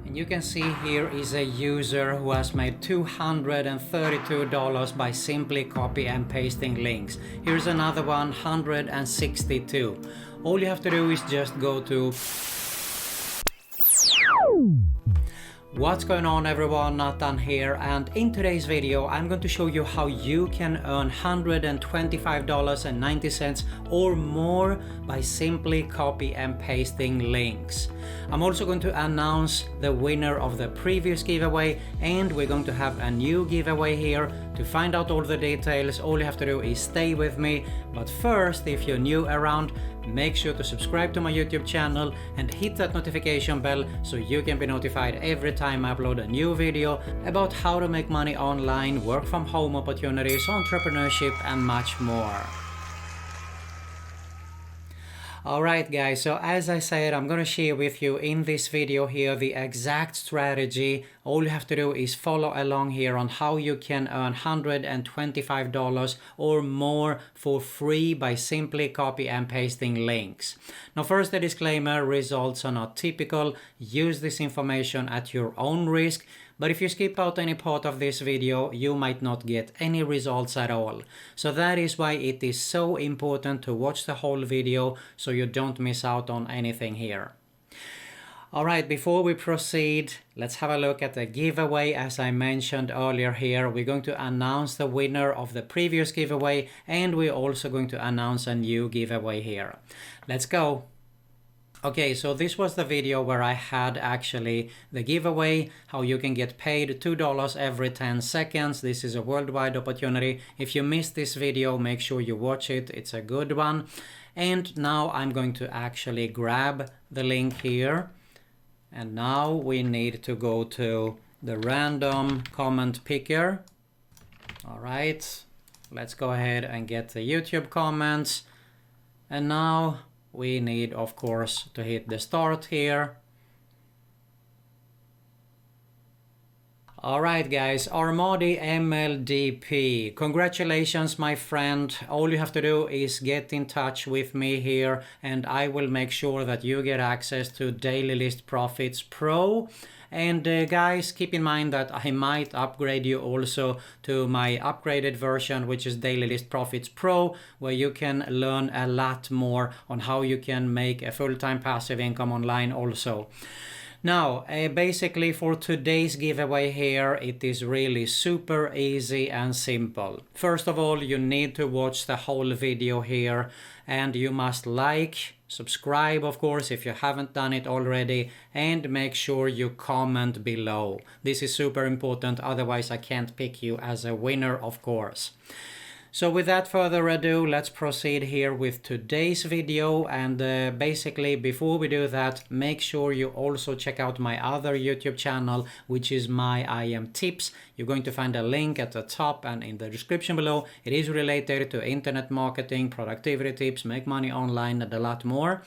And you can see here is a user who has made $232 by simply copy and pasting links. Here's another one, 162. All you have to do is just go to... What's going on everyone, Nathan here, and in today's video I'm going to show you how you can earn $125.90 or more by simply copy and pasting links. I'm also going to announce the winner of the previous giveaway, and we're going to have a new giveaway here. To find out all the details, all you have to do is stay with me. But first, if you're new around, make sure to subscribe to my YouTube channel and hit that notification bell so you can be notified every time I upload a new video about how to make money online, work from home opportunities, entrepreneurship and much more. Alright guys, so as I said, I'm gonna share with you in this video here the exact strategy. All you have to do is follow along here on how you can earn $125 or more for free by simply copy and pasting links. Now first, a disclaimer, results are not typical. Use this information at your own risk. But if you skip out any part of this video, you might not get any results at all. So that is why it is so important to watch the whole video so you don't miss out on anything here. Alright, before we proceed, let's have a look at the giveaway. As I mentioned earlier here, we're going to announce the winner of the previous giveaway, and we're also going to announce a new giveaway here. Let's go! Okay, so this was the video where I had actually the giveaway, how you can get paid $2 every 10 seconds. This is a worldwide opportunity. If you missed this video, make sure you watch it. It's a good one. And now I'm going to actually grab the link here. And now we need to go to the random comment picker. All right, let's go ahead and get the YouTube comments. And now we need, of course, to hit the start here. Alright guys, Armadi MLDP, congratulations my friend. All you have to do is get in touch with me here and I will make sure that you get access to Daily List Profits Pro. And guys, keep in mind that I might upgrade you also to my upgraded version, which is Daily List Profits Pro, where you can learn a lot more on how you can make a full-time passive income online also. Now, basically for today's giveaway here, it is really super easy and simple. First of all, you need to watch the whole video here, and you must like, subscribe of course if you haven't done it already, and make sure you comment below. This is super important, otherwise I can't pick you as a winner of course. So without further ado, let's proceed here with today's video. And basically before we do that, make sure you also check out my other YouTube channel, which is My IM Tips. You're going to find a link at the top and in the description below. It is related to internet marketing, productivity tips, make money online, and a lot more.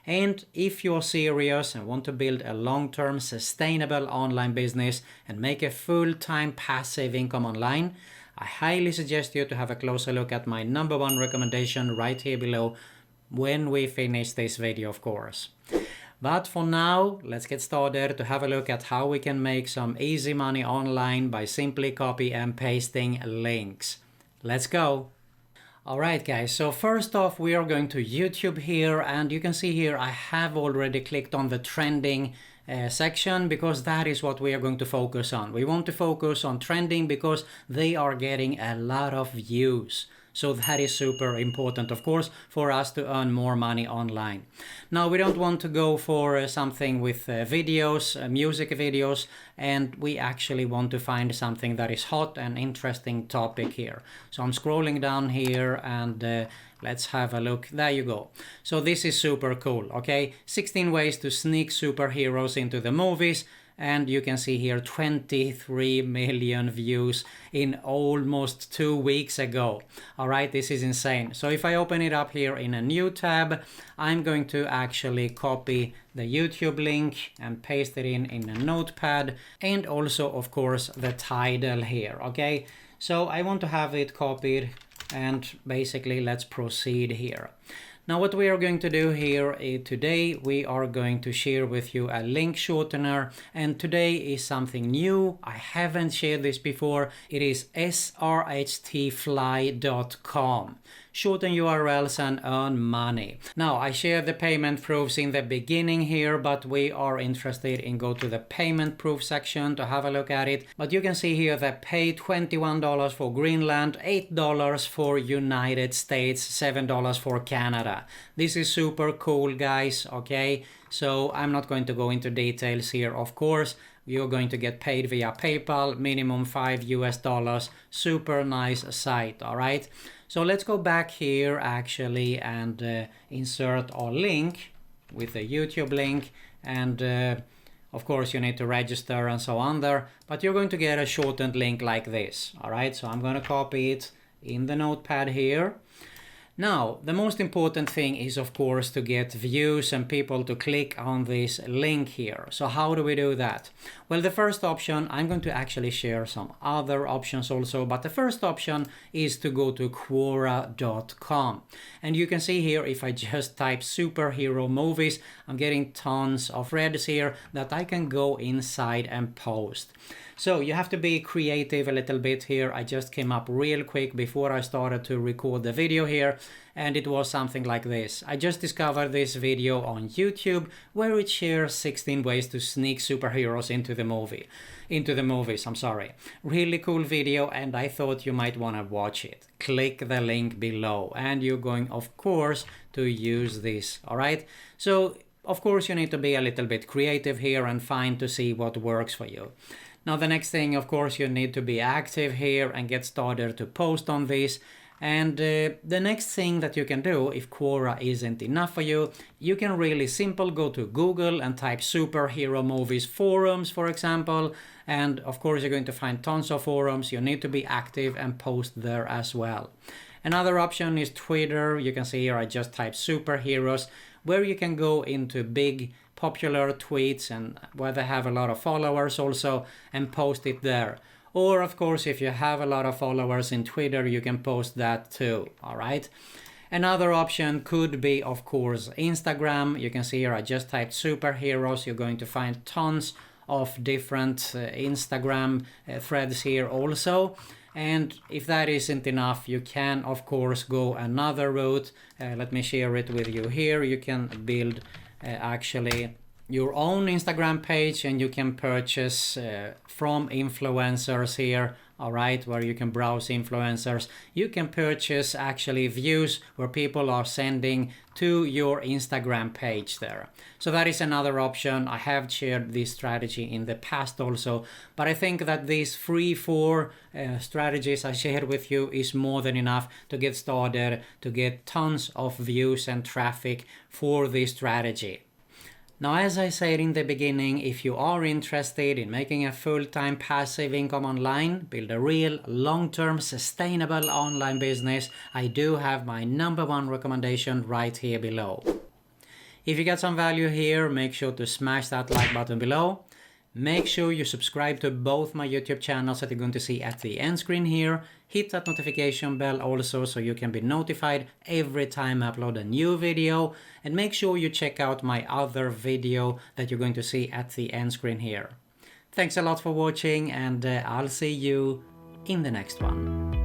And if you're serious and want to build a long-term sustainable online business and make a full-time passive income online, I highly suggest you to have a closer look at my #1 recommendation right here below when we finish this video, of course. But for now, let's get started to have a look at how we can make some easy money online by simply copy and pasting links. Let's go! Alright guys, so first off we are going to YouTube here, and you can see here I have already clicked on the trending section because that is what we are going to focus on. We want to focus on trending because they are getting a lot of views. So that is super important, of course, for us to earn more money online. Now, we don't want to go for something with videos, music videos, and we actually want to find something that is hot and interesting topic here. So I'm scrolling down here and let's have a look. There you go. So this is super cool, okay? 16 ways to sneak superheroes into the movies. And you can see here 23 million views in almost 2 weeks ago. All right, this is insane. So if I open it up here in a new tab, I'm going to actually copy the YouTube link and paste it in a notepad, and also of course the title here, okay? So I want to have it copied, and basically let's proceed here. Now what we are going to do here today, we are going to share with you a link shortener, and today is something new. I haven't shared this before. It is srhtfly.com. Shorten URLs and earn money. Now I share the payment proofs in the beginning here, but we are interested in go to the payment proof section to have a look at it. But you can see here that pay $21 for Greenland, $8 for United States, $7 for Canada. This is super cool, guys. Okay, so I'm not going to go into details here. Of course, you're going to get paid via PayPal, minimum $5 US. Super nice site. All right, so let's go back here actually and insert our link with the YouTube link, and of course you need to register and so on there, but you're going to get a shortened link like this. All right, so I'm going to copy it in the notepad here. Now, the most important thing is, of course, to get views and people to click on this link here. So how do we do that? Well, the first option, I'm going to actually share some other options also, but the first option is to go to Quora.com. And you can see here, if I just type superhero movies, I'm getting tons of threads here that I can go inside and post. So you have to be creative a little bit here. I just came up real quick before I started to record the video here, and it was something like this. I just discovered this video on YouTube where it shares 16 ways to sneak superheroes into the movies, I'm sorry. Really cool video, and I thought you might want to watch it. Click the link below and you're going, of course, to use this. All right, so of course you need to be a little bit creative here and find to see what works for you. Now the next thing, of course, you need to be active here and get started to post on this. And the next thing that you can do, if Quora isn't enough for you, you can really simple go to Google and type superhero movies forums, for example. And of course, you're going to find tons of forums. You need to be active and post there as well. Another option is Twitter. You can see here I just type superheroes, where you can go into big popular tweets and where they have a lot of followers also and post it there. Or of course, if you have a lot of followers in Twitter, you can post that too. All right. Another option could be, of course, Instagram. You can see here I just typed superheroes. You're going to find tons of different Instagram threads here also. And if that isn't enough, you can of course go another route. Let me share it with you here. You can build actually your own Instagram page, and you can purchase from influencers here. All right, where you can browse influencers. You can purchase actually views where people are sending to your Instagram page there. So that is another option. I have shared this strategy in the past also, but I think that these 3-4 strategies I shared with you is more than enough to get started, to get tons of views and traffic for this strategy. Now, as I said in the beginning, if you are interested in making a full-time passive income online, build a real long-term sustainable online business, I do have my #1 recommendation right here below. If you got some value here, make sure to smash that like button below. Make sure you subscribe to both my YouTube channels that you're going to see at the end screen here. Hit that notification bell also so you can be notified every time I upload a new video. And make sure you check out my other video that you're going to see at the end screen here. Thanks a lot for watching, and I'll see you in the next one.